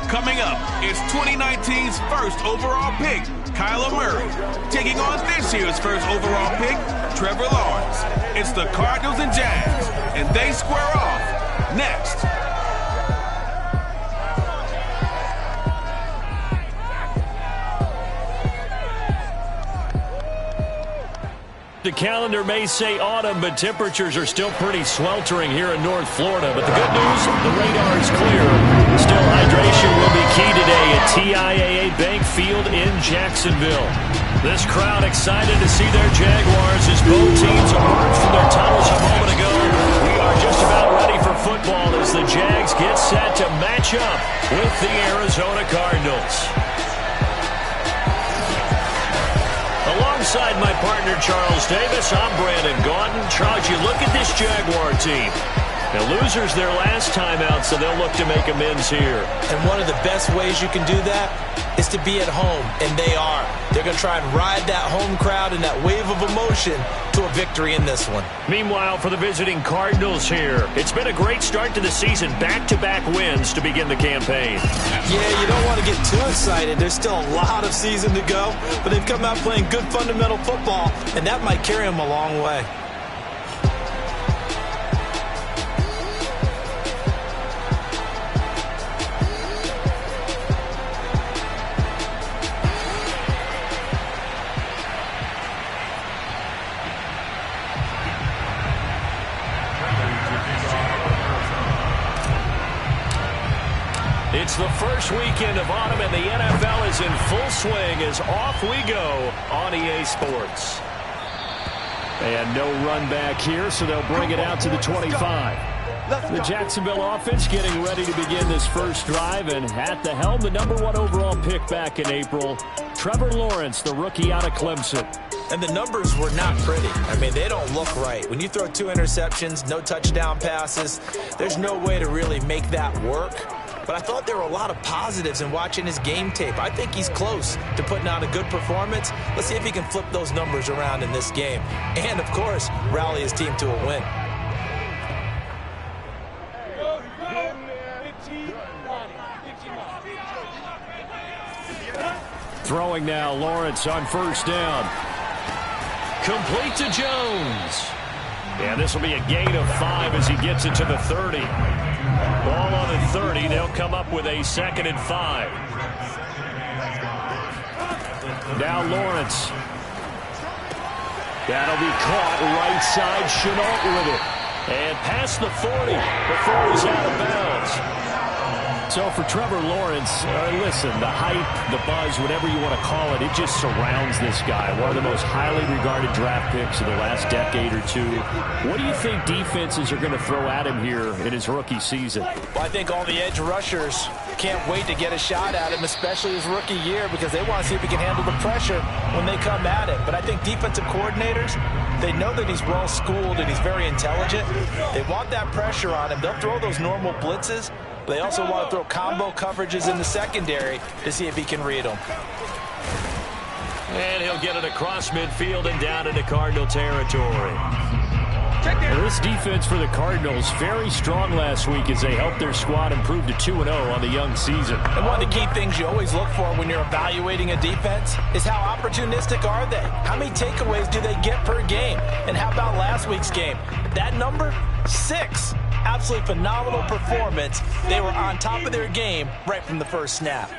Coming up, it's 2019's first overall pick, Kyler Murray, taking on this year's first overall pick, Trevor Lawrence. It's the Cardinals and Jags, and they square off next. The calendar may say autumn, but temperatures are still pretty sweltering here in North Florida. But the good news, the radar is clear. Still, hydration will be key today at TIAA Bank Field in Jacksonville. This crowd excited to see their Jaguars as both teams emerged from their tunnels a moment ago. We are just about ready for football as the Jags get set to match up with the Arizona Cardinals. Alongside my partner, Charles Davis, I'm Brandon Gaudin. Charles, you look at this Jaguar team. The losers their last time out, so they'll look to make amends here. And one of the best ways you can do that is to be at home, and they are. They're going to try and ride that home crowd and that wave of emotion to a victory in this one. Meanwhile, for the visiting Cardinals here, it's been a great start to the season. Back-to-back wins to begin the campaign. Yeah, you don't want to get too excited. There's still a lot of season to go, but they've come out playing good fundamental football, and that might carry them a long way. It's the first weekend of autumn, and the NFL is in full swing as off we go on EA Sports. And no run back here, so they'll bring it out to the 25. The Jacksonville offense getting ready to begin this first drive, and at the helm, the #1 overall pick back in April, Trevor Lawrence, the rookie out of Clemson. And the numbers were not pretty. I mean, they don't look right. When you throw 2 interceptions, no touchdown passes, there's no way to really make that work. But I thought there were a lot of positives in watching his game tape. I think he's close to putting out a good performance. Let's see if he can flip those numbers around in this game. And, of course, rally his team to a win. Throwing now, Lawrence on first down. Complete to Jones. And this will be a gain of 5 as he gets it to the 30. Ball on the 30. They'll come up with a 2nd and 5. Now Lawrence. That'll be caught right side. Chenault with it. And past the 40 before he's out of bounds. So for Trevor Lawrence, listen, the hype, the buzz, whatever you want to call it, it just surrounds this guy. One of the most highly regarded draft picks of the last decade or two. What do you think defenses are going to throw at him here in his rookie season? Well, I think all the edge rushers can't wait to get a shot at him, especially his rookie year, because they want to see if he can handle the pressure when they come at him. But I think defensive coordinators, they know that he's well-schooled and he's very intelligent. They want that pressure on him. They'll throw those normal blitzes. They also want to throw combo coverages in the secondary to see if he can read them. And he'll get it across midfield and down into Cardinal territory. Well, this defense for the Cardinals, very strong last week as they helped their squad improve to 2-0 on the young season. And one of the key things you always look for when you're evaluating a defense is how opportunistic are they? How many takeaways do they get per game? And how about last week's game? That number, 6. Absolutely phenomenal performance. They were on top of their game right from the first snap.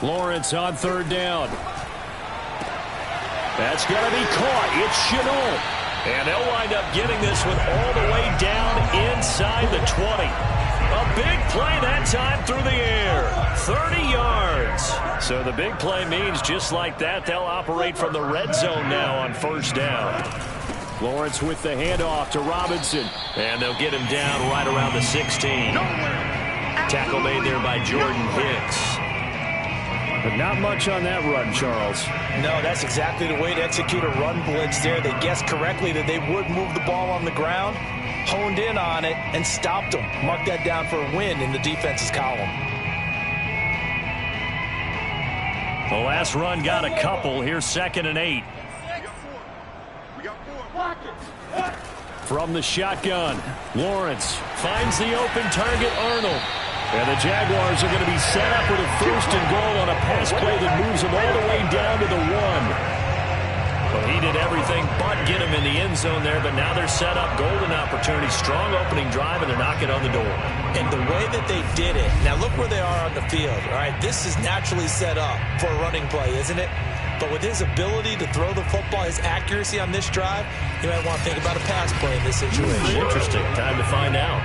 Lawrence on third down. That's going to be caught. It's Chenault. And they'll wind up getting this one all the way down inside the 20. A big play that time through the air. 30 yards. So the big play means just like that, they'll operate from the red zone now on first down. Lawrence with the handoff to Robinson. And they'll get him down right around the 16. Tackle made there by Jordan Hicks. But not much on that run, Charles. No, that's exactly the way to execute a run blitz there. They guessed correctly that they would move the ball on the ground, honed in on it, and stopped them. Mark that down for a win in the defense's column. The last run got a couple. Here's 2nd and 8. From the shotgun, Lawrence finds the open target, Arnold. And the Jaguars are going to be set up with a 1st and goal on a pass play that moves them all the way down to the 1. Well, he did everything but get him in the end zone there, but now they're set up. Golden opportunity, strong opening drive, and they're knocking on the door. And the way that they did it, now look where they are on the field. All right, this is naturally set up for a running play, isn't it? But with his ability to throw the football, his accuracy on this drive, you might want to think about a pass play in this situation. Interesting. Time to find out.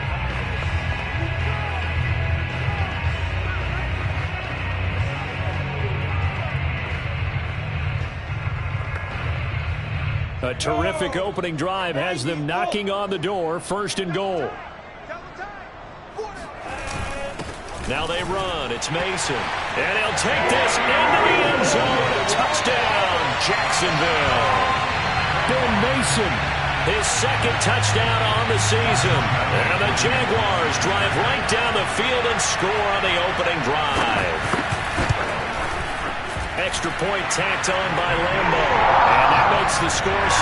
A terrific opening drive has them knocking on the door. 1st and goal. Now they run. It's Mason. And he'll take this into the end zone. Touchdown, Jacksonville. Ben Mason, his 2nd touchdown on the season. And the Jaguars drive right down the field and score on the opening drive. Extra point tacked on by Lambo. And that makes the score 7-0.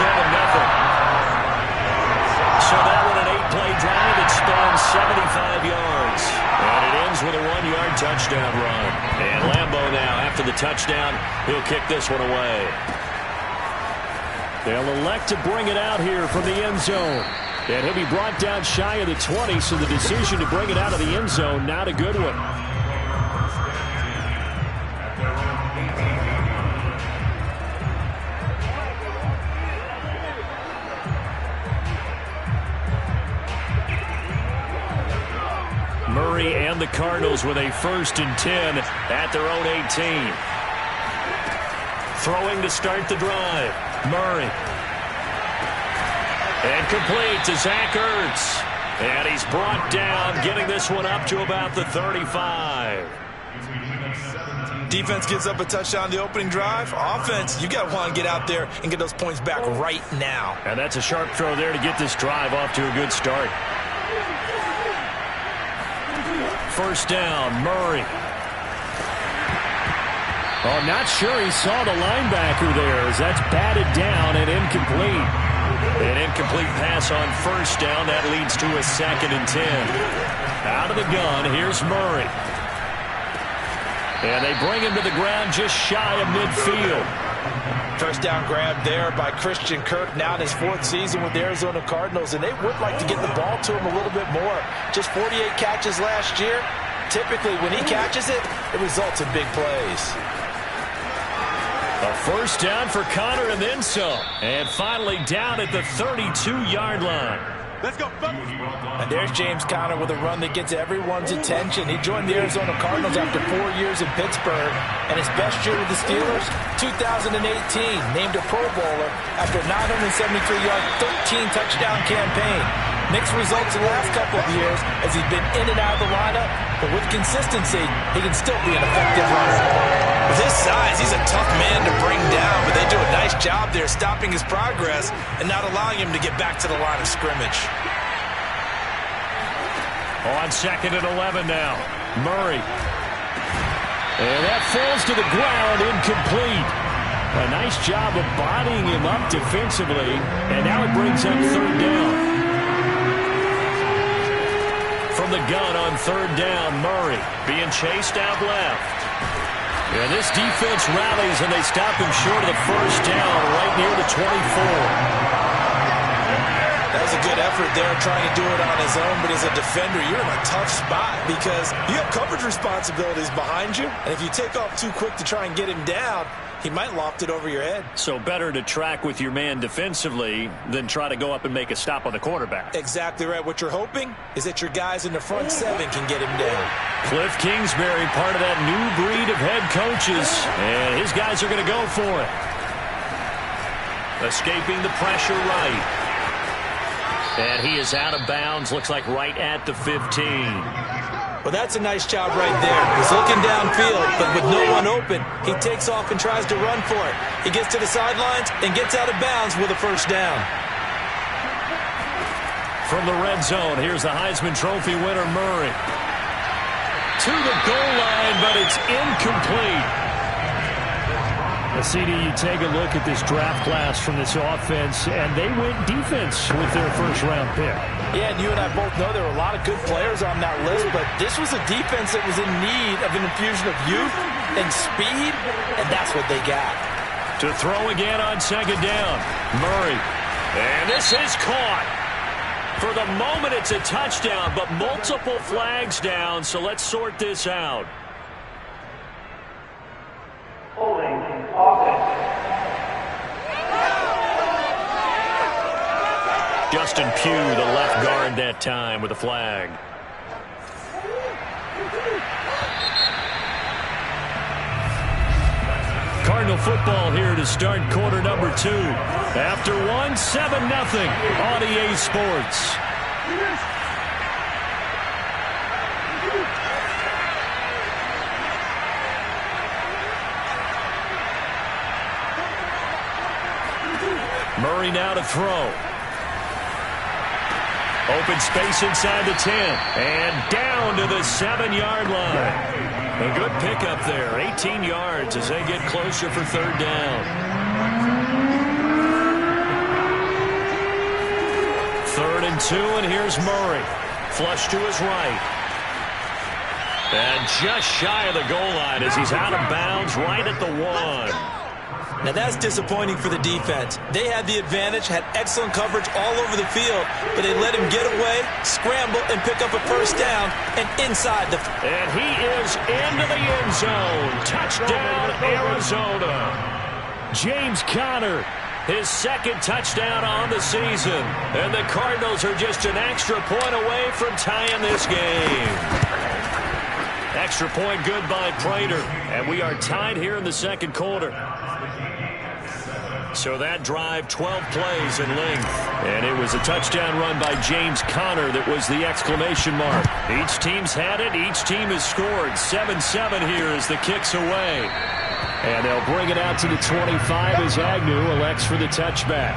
So that one an 8-play drive that spans 75 yards. And it ends with a 1-yard touchdown run. And Lambo now, after the touchdown, he'll kick this one away. They'll elect to bring it out here from the end zone. And he'll be brought down shy of the 20, so the decision to bring it out of the end zone, not a good one. Murray and the Cardinals with a 1st and 10 at their own 18. Throwing to start the drive. Murray. And complete to Zach Ertz. And he's brought down, getting this one up to about the 35. Defense gives up a touchdown on the opening drive. Offense, you got to want to get out there and get those points back right now. And that's a sharp throw there to get this drive off to a good start. 1st down, Murray. Oh, not sure he saw the linebacker there as that's batted down and incomplete. An incomplete pass on 1st down. That leads to a 2nd and 10. Out of the gun, here's Murray. And they bring him to the ground just shy of midfield. 1st down grab there by Christian Kirk, now in his 4th season with the Arizona Cardinals, and they would like to get the ball to him a little bit more. Just 48 catches last year. Typically, when he catches it, it results in big plays. A 1st down for Connor and then some. And finally down at the 32-yard line. Let's go. And there's James Conner with a run that gets everyone's attention. He joined the Arizona Cardinals after 4 years in Pittsburgh. And his best year with the Steelers, 2018, named a Pro Bowler after a 973-yard, 13-touchdown campaign. Mixed results the last couple of years as he's been in and out of the lineup, but with consistency, he can still be an effective runner. With his size, he's a tough man to bring down, but they do a nice job there stopping his progress and not allowing him to get back to the line of scrimmage. On 2nd and 11 now, Murray. And that falls to the ground, incomplete. A nice job of bodying him up defensively, and now it brings up 3rd down. From the gun on 3rd down, Murray being chased out left. And this defense rallies, and they stop him short of the 1st down right near the 24. That was a good effort there trying to do it on his own, but as a defender, you're in a tough spot because you have coverage responsibilities behind you, and if you take off too quick to try and get him down, he might loft it over your head. So better to track with your man defensively than try to go up and make a stop on the quarterback. Exactly right. What you're hoping is that your guys in the front 7 can get him down. Cliff Kingsbury, part of that new breed of head coaches, and his guys are going to go for it. Escaping the pressure right. And he is out of bounds, looks like right at the 15. Well, that's a nice job right there. He's looking downfield, but with no one open, he takes off and tries to run for it. He gets to the sidelines and gets out of bounds with a 1st down. From the red zone, here's the Heisman Trophy winner, Murray. To the goal line, but it's incomplete. CD, you take a look at this draft class from this offense, and they went defense with their first-round pick. Yeah, and you and I both know there were a lot of good players on that list, but this was a defense that was in need of an infusion of youth and speed, and that's what they got. To throw again on second down, Murray. And this is caught. For the moment, it's a touchdown, but multiple flags down, so let's sort this out. Justin Pugh, the left guard that time with a flag. Cardinal football here to start quarter number 2. After 1, 7-0 on EA Sports. Murray now to throw. Open space inside the 10. And down to the 7-yard line. A good pickup there. 18 yards as they get closer for third down. Third and 2, and here's Murray. Flush to his right. And just shy of the goal line as he's out of bounds right at the 1. Now that's disappointing for the defense. They had the advantage, had excellent coverage all over the field, but they let him get away, scramble, and pick up a first down, and inside the... And he is into the end zone. Touchdown, Arizona. James Conner, his second touchdown on the season. And the Cardinals are just an extra point away from tying this game. Extra point good by Prater. And we are tied here in the second quarter. So that drive, 12 plays in length. And it was a touchdown run by James Conner that was the exclamation mark. Each team's had it. Each team has scored. 7-7 here as the kick's away. And they'll bring it out to the 25 as Agnew elects for the touchback.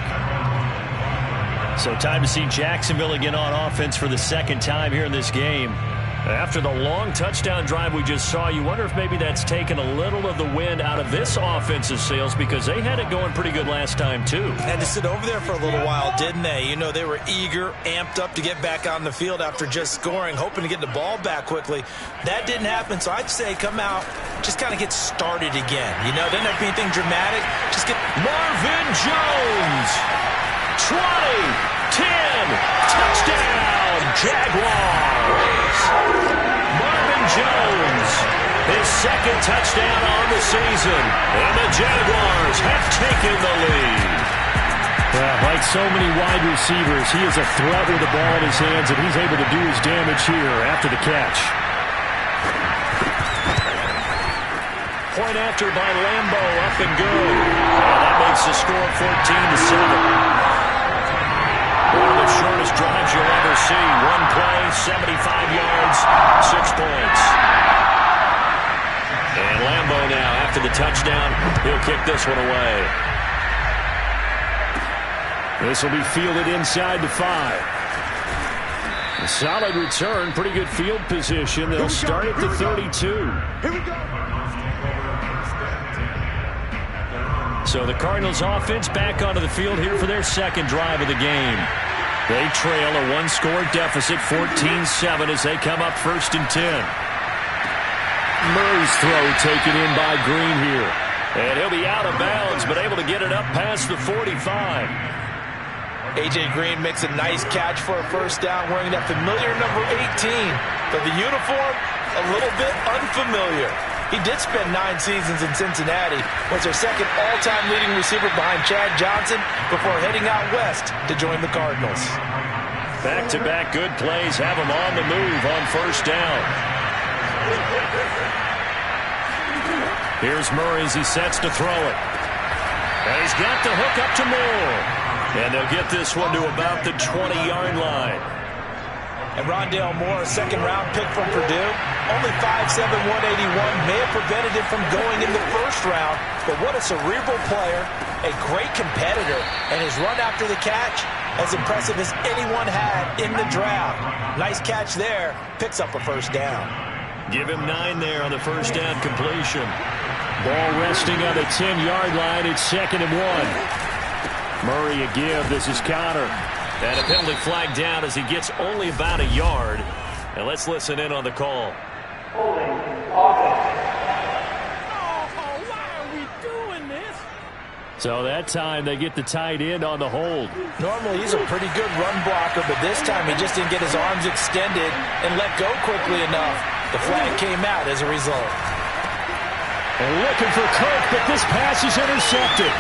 So time to see Jacksonville again on offense for the second time here in this game. After the long touchdown drive we just saw, you wonder if maybe that's taken a little of the wind out of this offensive sails because they had it going pretty good last time too. Had to sit over there for a little while, didn't they? You know, they were eager, amped up to get back on the field after just scoring, hoping to get the ball back quickly. That didn't happen, so I'd say come out, just kind of get started again. You know, didn't have to be anything dramatic. Just get... Marvin Jones! 20, 10, touchdown, Jaguars! Marvin Jones, his second touchdown on the season, and the Jaguars have taken the lead. Like so many wide receivers, he is a threat with the ball in his hands, and he's able to do his damage here after the catch. Point after by Lambo, up and good. And that makes the score 14-7. One of the shortest drives you'll ever see. One play, 75 yards, 6 points. And Lambo now, after the touchdown, he'll kick this one away. This will be fielded inside the 5. A solid return, pretty good field position. They'll start at the 32. Here we go. So the Cardinals offense back onto the field here for their second drive of the game. They trail a one-score deficit, 14-7, as they come up 1st and 10. Murray's throw taken in by Green here. And he'll be out of bounds, but able to get it up past the 45. A.J. Green makes a nice catch for a first down, wearing that familiar number 18. But the uniform, a little bit unfamiliar. He did spend 9 seasons in Cincinnati, was their second all-time leading receiver behind Chad Johnson before heading out west to join the Cardinals. Back-to-back good plays have him on the move on first down. Here's Murray as he sets to throw it. And he's got the hook up to Moore. And they'll get this one to about the 20-yard line. And Rondale Moore, a second-round pick from Purdue, only 5'7", 181, may have prevented him from going in the first round, but what a cerebral player, a great competitor, and his run after the catch, as impressive as anyone had in the draft. Nice catch there, picks up a first down. Give him 9 there on the first down completion. Ball resting on the 10-yard line. It's 2nd and 1. Murray a give. This is Connor. And a penalty flag down as he gets only about a yard. And let's listen in on the call. Holding offense. Why are we doing this? So that time they get the tight end on the hold. Normally he's a pretty good run blocker, but this time he just didn't get his arms extended and let go quickly enough. The flag came out as a result. And looking for Kirk, but this pass is intercepted.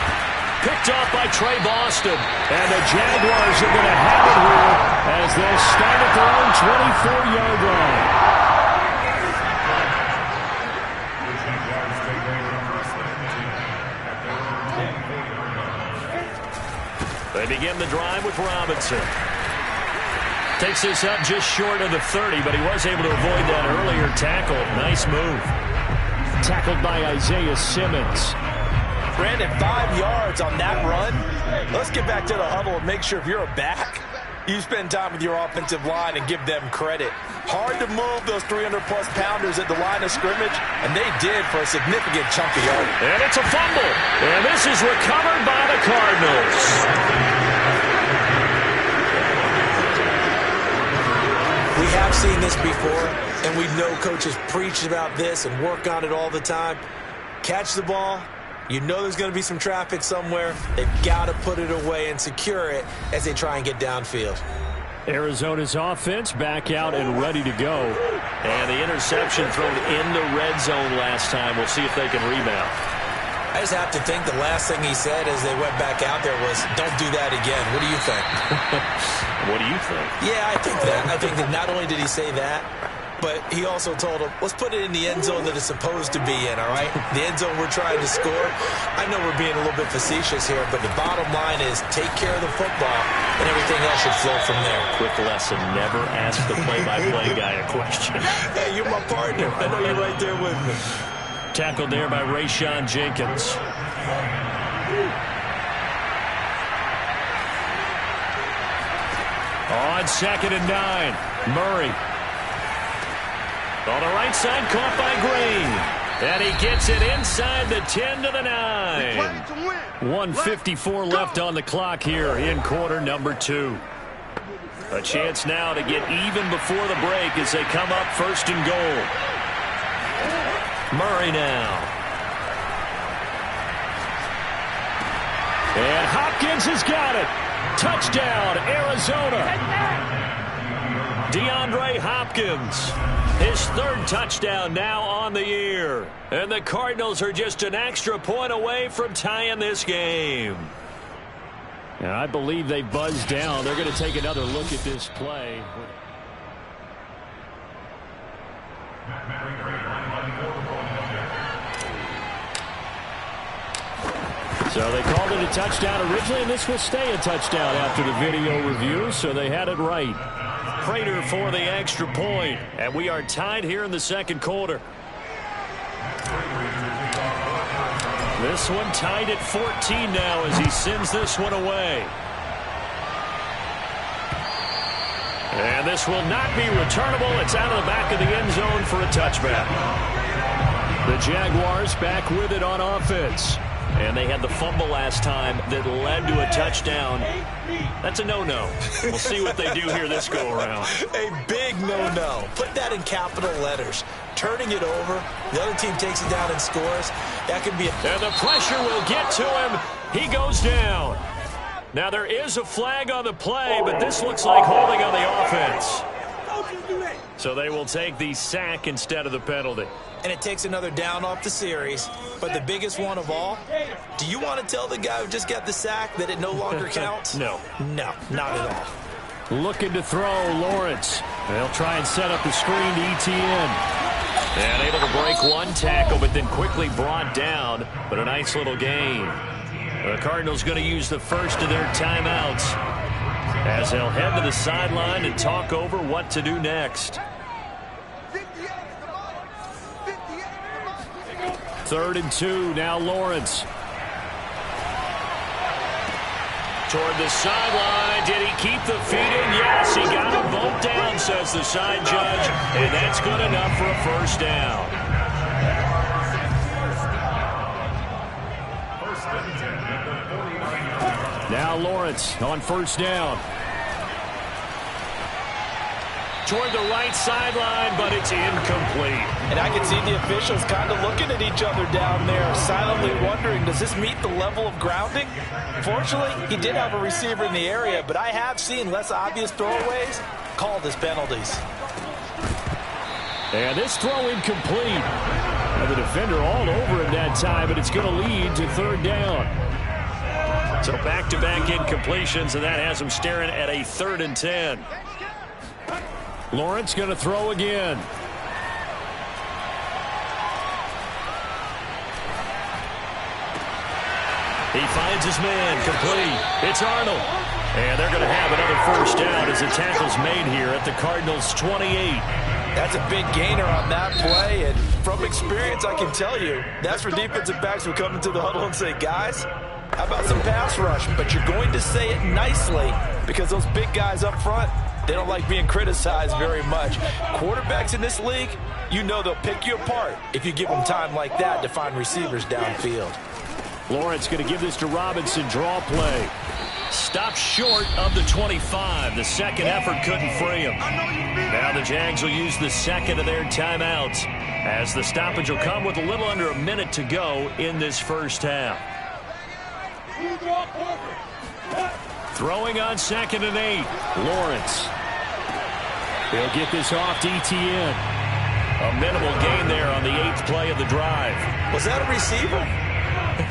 Picked off by Trey Boston. And the Jaguars are going to have it here as they'll start at their own 24-yard line. They begin the drive with Robinson. Takes this up just short of the 30, but he was able to avoid that earlier tackle. Nice move. Tackled by Isaiah Simmons. Brandon, 5 yards on that run. Let's get back to the huddle and make sure if you're a back, you spend time with your offensive line and give them credit. Hard to move those 300-plus pounders at the line of scrimmage, and they did for a significant chunk of yardage. And it's a fumble. And this is recovered by the Cardinals. We have seen this before, and we know coaches preach about this and work on it all the time. Catch the ball. You know there's going to be some traffic somewhere. They've got to put it away and secure it as they try and get downfield. Arizona's offense back out and ready to go. And the interception thrown in the red zone last time. We'll see if they can rebound. I just have to think the last thing he said as they went back out there was, don't do that again. What do you think? What do you think? Yeah, I think that. I think that not only did he say that, but he also told him, let's put it in the end zone that it's supposed to be in, all right? The end zone we're trying to score. I know we're being a little bit facetious here, but the bottom line is take care of the football, and everything else should flow from there. Quick lesson, never ask the play-by-play guy a question. Hey, you're my partner. I know you're right there with me. Tackled there by Rayshon Jenkins. On 2nd and 9, Murray. On the right side, caught by Green. And he gets it inside the 10 to the 9. 1:54 left on the clock here in quarter number 2. A chance now to get even before the break as they come up 1st and goal. Murray now. And Hopkins has got it. Touchdown, Arizona. DeAndre Hopkins. His 3rd touchdown now on the year. And the Cardinals are just an extra point away from tying this game. And I believe they buzzed down. They're going to take another look at this play. So they called it a touchdown originally, and this will stay a touchdown after the video review, so they had it right. Prater for the extra point, and we are tied here in the 2nd quarter. This one tied at 14 now as he sends this one away. And this will not be returnable. It's out of the back of the end zone for a touchback. The Jaguars back with it on offense. And they had the fumble last time that led to a touchdown. That's a no-no. We'll see what they do here this go-around. A big no-no. Put that in capital letters. Turning it over, the other team takes it down and scores. That could be And the pressure will get to him. He goes down. Now there is a flag on the play, but this looks like holding on the offense. So they will take the sack instead of the penalty. And it takes another down off the series. But the biggest one of all, do you want to tell the guy who just got the sack that it no longer counts? No. No, not at all. Looking to throw, Lawrence. They'll try and set up the screen to Etienne. And able to break one tackle, but then quickly brought down. But a nice little gain. The Cardinals going to use the first of their timeouts as they'll head to the sideline and talk over what to do next. 3rd and 2, now Lawrence. Toward the sideline, did he keep the feet in? Yes, he got them both down, says the side judge, and that's good enough for a 1st down. Now Lawrence on first down. Toward the right sideline, but it's incomplete. And I can see the officials kind of looking at each other down there, silently wondering, does this meet the level of grounding? Fortunately, he did have a receiver in the area, but I have seen less obvious throwaways called as penalties. And this throw incomplete. And the defender all over him that time, but it's going to lead to third down. So back-to-back incompletions, and that has him staring at a 3rd and 10. Lawrence going to throw again. He finds his man, complete. It's Arnold. And they're going to have another first down as the tackle's made here at the Cardinals' 28. That's a big gainer on that play, and from experience, I can tell you, that's where defensive backs will come into the huddle and say, guys, how about some pass rush? But you're going to say it nicely because those big guys up front, they don't like being criticized very much. Quarterbacks in this league, you know they'll pick you apart if you give them time like that to find receivers downfield. Lawrence going to give this to Robinson, draw play. Stopped short of the 25. The second effort couldn't free him. Now the Jags will use the second of their timeouts as the stoppage will come with a little under a minute to go in this first half. Throwing on 2nd and 8. Lawrence. He'll get this off to ETN. A minimal gain there on the 8th play of the drive. Was that a receiver?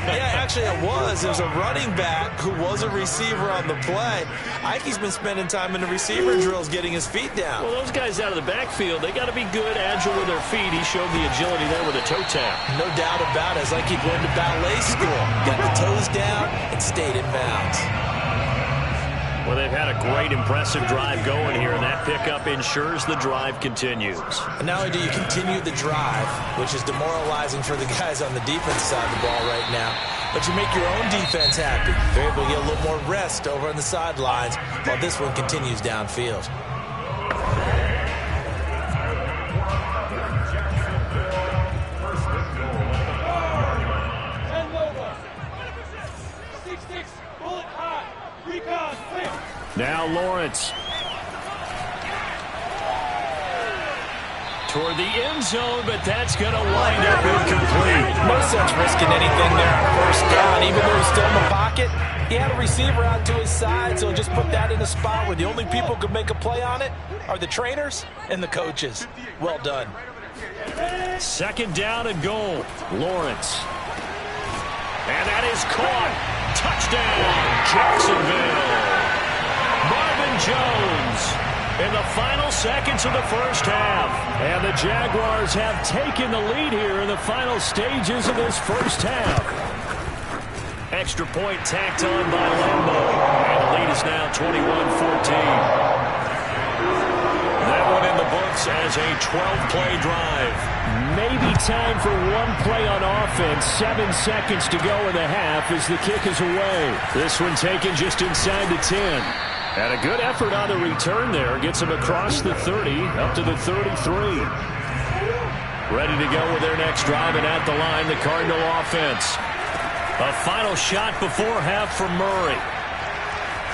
Yeah, actually it was. It was a running back who was a receiver on the play. I think he's been spending time in the receiver drills getting his feet down. Well, those guys out of the backfield, they got to be good, agile with their feet. He showed the agility there with a toe tap. No doubt about it. It's like he went to ballet school. Got the toes down and stayed in bounds. Well, they've had a great, impressive drive going here, and that pickup ensures the drive continues. And not only do you continue the drive, which is demoralizing for the guys on the defense side of the ball right now, but you make your own defense happy. They're able to get a little more rest over on the sidelines while this one continues downfield. Now Lawrence. Toward the end zone, but that's going to wind up incomplete. No sense risking anything there on first down. Even though he's still in the pocket, he had a receiver out to his side, so just put that in a spot where the only people who could make a play on it are the trainers and the coaches. Well done. 2nd down and goal. Lawrence. And that is caught. Touchdown, Jacksonville. Marvin Jones in the final seconds of the first half. And the Jaguars have taken the lead here in the final stages of this first half. Extra point tacked on by Lambo. And the lead is now 21-14. That one in the books as a 12-play drive. Maybe time for one play on offense. 7 seconds to go in the half as the kick is away. This one taken just inside the 10. And a good effort on the return there. Gets him across the 30, up to the 33. Ready to go with their next drive, and at the line, the Cardinal offense. A final shot before half from Murray.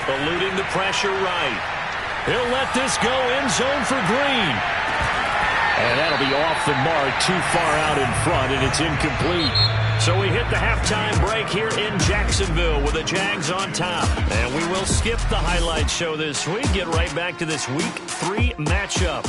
Eluding the pressure right. He'll let this go end zone for Green. And that'll be off the mark, too far out in front, and it's incomplete. So we hit the halftime break here in Jacksonville with the Jags on top. And we will skip the highlight show this week. Get right back to this Week 3 matchup.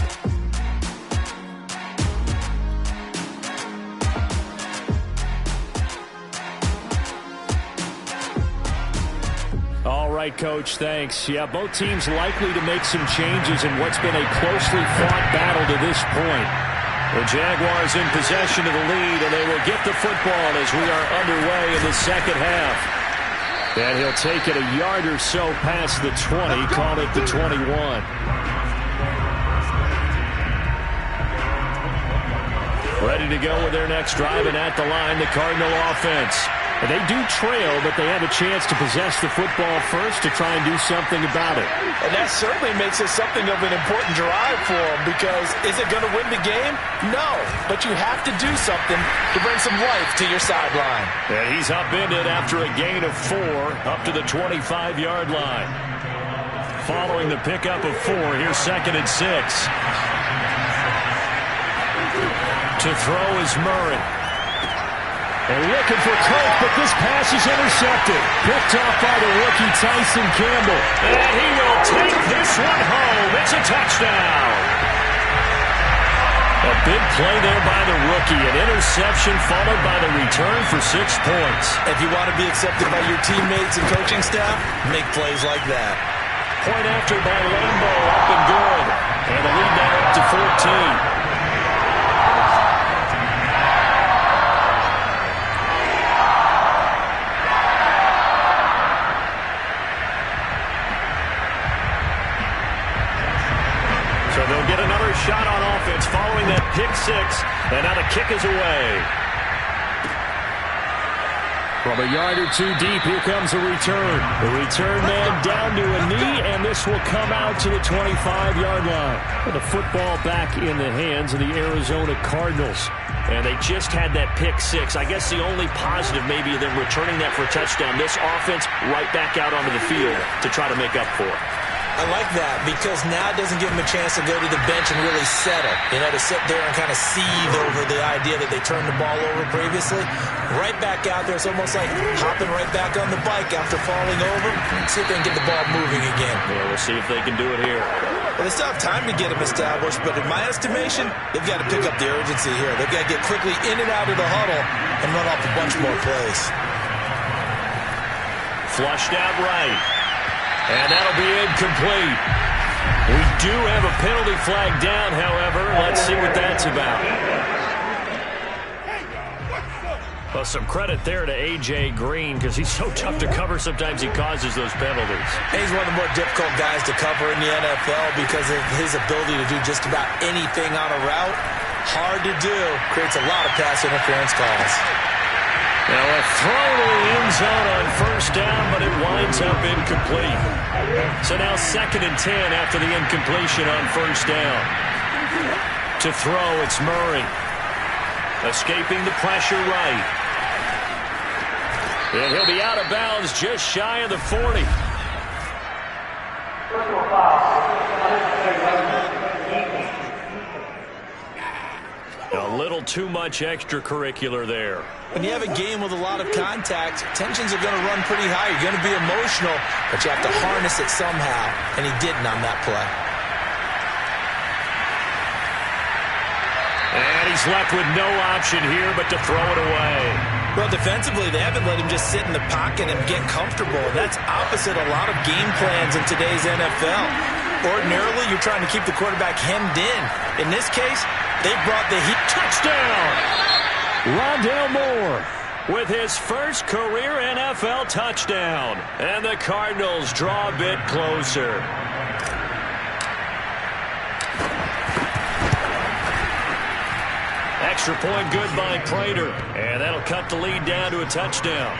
All right, Coach, thanks. Yeah, both teams likely to make some changes in what's been a closely fought battle to this point. The Jaguars in possession of the lead, and they will get the football as we are underway in the second half. And he'll take it a yard or so past the 20, call it the 21. Ready to go with their next drive, and at the line, the Cardinal offense. And they do trail, but they have a chance to possess the football first to try and do something about it. And that certainly makes it something of an important drive for them, because is it going to win the game? No, but you have to do something to bring some life to your sideline. And he's upended after a gain of 4 up to the 25-yard line. Following the pickup of 4, here's 2nd and 6. To throw is Murray. And looking for Kirk, but this pass is intercepted. Picked off by the rookie Tyson Campbell. And he will take this one home. It's a touchdown. A big play there by the rookie. An interception followed by the return for 6 points. If you want to be accepted by your teammates and coaching staff, make plays like that. Point after by Lambo, up and good. And the lead now up to 14. So they'll get another shot on offense following that pick 6. And now the kick is away. From a yard or 2 deep, here comes a return. The return man down to a knee, and this will come out to the 25-yard line. And the football back in the hands of the Arizona Cardinals. And they just had that pick 6. I guess the only positive maybe of them returning that for a touchdown. This offense right back out onto the field to try to make up for it. I like that, because now it doesn't give them a chance to go to the bench and really settle. You know, to sit there and kind of seethe over the idea that they turned the ball over previously. Right back out there, it's almost like hopping right back on the bike after falling over. See if they can get the ball moving again. Yeah, we'll see if they can do it here. Well, they still have time to get them established, but in my estimation, they've got to pick up the urgency here. They've got to get quickly in and out of the huddle and run off a bunch more plays. Flushed out right. And that'll be incomplete. We do have a penalty flag down, however. Let's see what that's about. Well, some credit there to A.J. Green, because he's so tough to cover. Sometimes he causes those penalties. And he's one of the more difficult guys to cover in the NFL because of his ability to do just about anything on a route. Hard to do. Creates a lot of pass interference calls. Now a throw to the end zone on first down, but it winds up incomplete. So now 2nd and 10 after the incompletion on first down. To throw, it's Murray. Escaping the pressure right. And he'll be out of bounds just shy of the 40. A little too much extracurricular there. When you have a game with a lot of contact, tensions are going to run pretty high. You're going to be emotional, but you have to harness it somehow, and he didn't on that play. And he's left with no option here but to throw it away. Well, defensively, they haven't let him just sit in the pocket and get comfortable. That's opposite a lot of game plans in today's NFL. Ordinarily, you're trying to keep the quarterback hemmed in. In this case, they brought the heat. Touchdown! Rondale Moore with his first career NFL touchdown. And the Cardinals draw a bit closer. Extra point good by Prater. And that'll cut the lead down to a touchdown.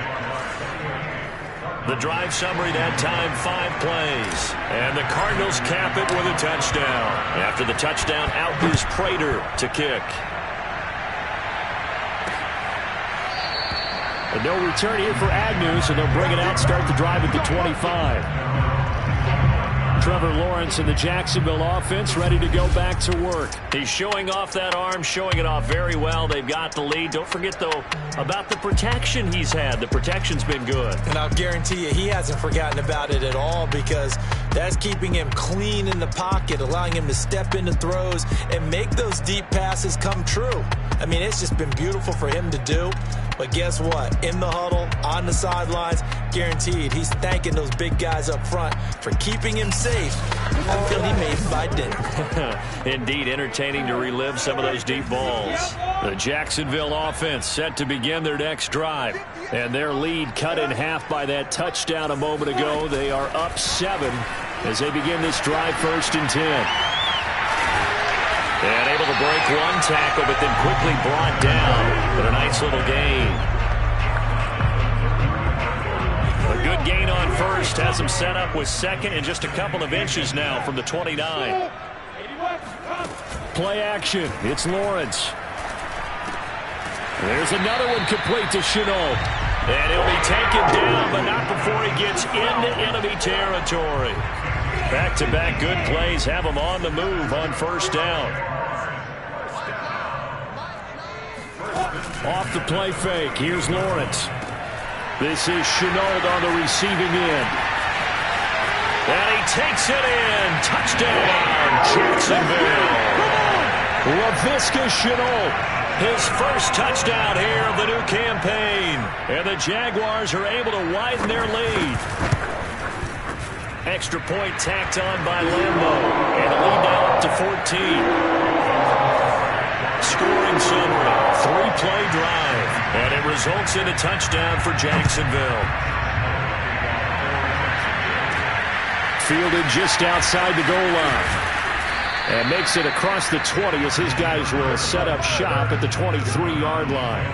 The drive summary that time, 5 plays. And the Cardinals cap it with a touchdown. After the touchdown, out is Prater to kick. And no return here for Agnew, so they'll bring it out, start the drive at the 25. Trevor Lawrence and the Jacksonville offense ready to go back to work. He's showing off that arm, showing it off very well. They've got the lead. Don't forget, though, about the protection he's had. The protection's been good. And I'll guarantee you he hasn't forgotten about it at all, because that's keeping him clean in the pocket, allowing him to step into throws and make those deep passes come true. I mean, it's just been beautiful for him to do. But guess what? In the huddle, on the sidelines, guaranteed he's thanking those big guys up front for keeping him safe until he made it by dinner. Indeed, entertaining to relive some of those deep balls. The Jacksonville offense set to begin their next drive. And their lead cut in half by that touchdown a moment ago. They are up 7 as they begin this drive, 1st and 10. And able to break one tackle, but then quickly brought down. But a nice little gain. Good gain on first. Has him set up with second and just a couple of inches now from the 29. Play action. It's Lawrence. There's another one complete to Chenault. And he'll be taken down, but not before he gets into enemy territory. Back-to-back good plays have him on the move on first down. Off the play fake. Here's Lawrence. This is Chenault on the receiving end. And he takes it in. Touchdown, Jacksonville. Laviska Chenault. His first touchdown here of the new campaign. And the Jaguars are able to widen their lead. Extra point tacked on by Lambo. And the lead now up to 14. Scoring summary. 3-play drive. And it results in a touchdown for Jacksonville. Fielded just outside the goal line. And makes it across the 20 as his guys will set up shop at the 23-yard line.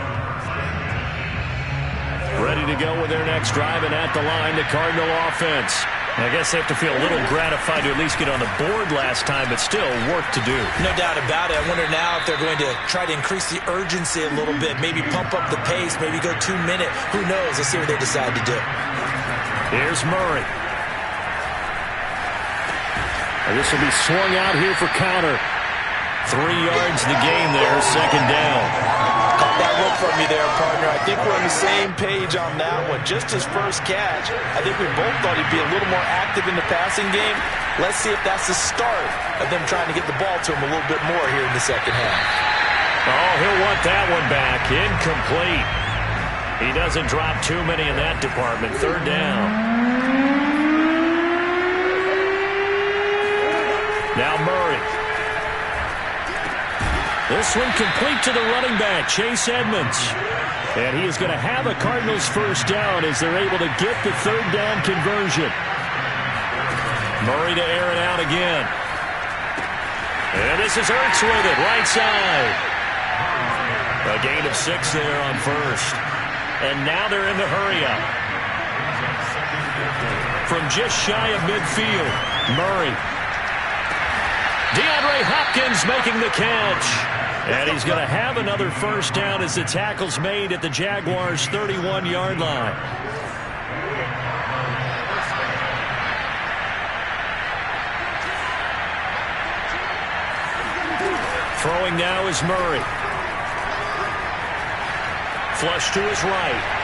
Ready to go with their next drive, and at the line, the Cardinal offense. I guess they have to feel a little gratified to at least get on the board last time, but still work to do. No doubt about it. I wonder now if they're going to try to increase the urgency a little bit, maybe pump up the pace, maybe go 2-minute. Who knows? Let's see what they decide to do. Here's Murray. And this will be swung out here for counter. 3 yards the game there, second down. Caught that look from you there, partner. I think we're on the same page on that one. Just his first catch. I think we both thought he'd be a little more active in the passing game. Let's see if that's the start of them trying to get the ball to him a little bit more here in the second half. Oh, he'll want that one back. Incomplete. He doesn't drop too many in that department. Third down. Now Murray. This one complete to the running back, Chase Edmonds. And he is going to have a Cardinals first down as they're able to get the third down conversion. Murray to air it out again. And this is Ertz with it, right side. A gain of 6 there on first. And now they're in the hurry-up. From just shy of midfield, Murray. DeAndre Hopkins making the catch. And he's going to have another first down as the tackle's made at the Jaguars' 31-yard line. Throwing now is Murray. Flush to his right.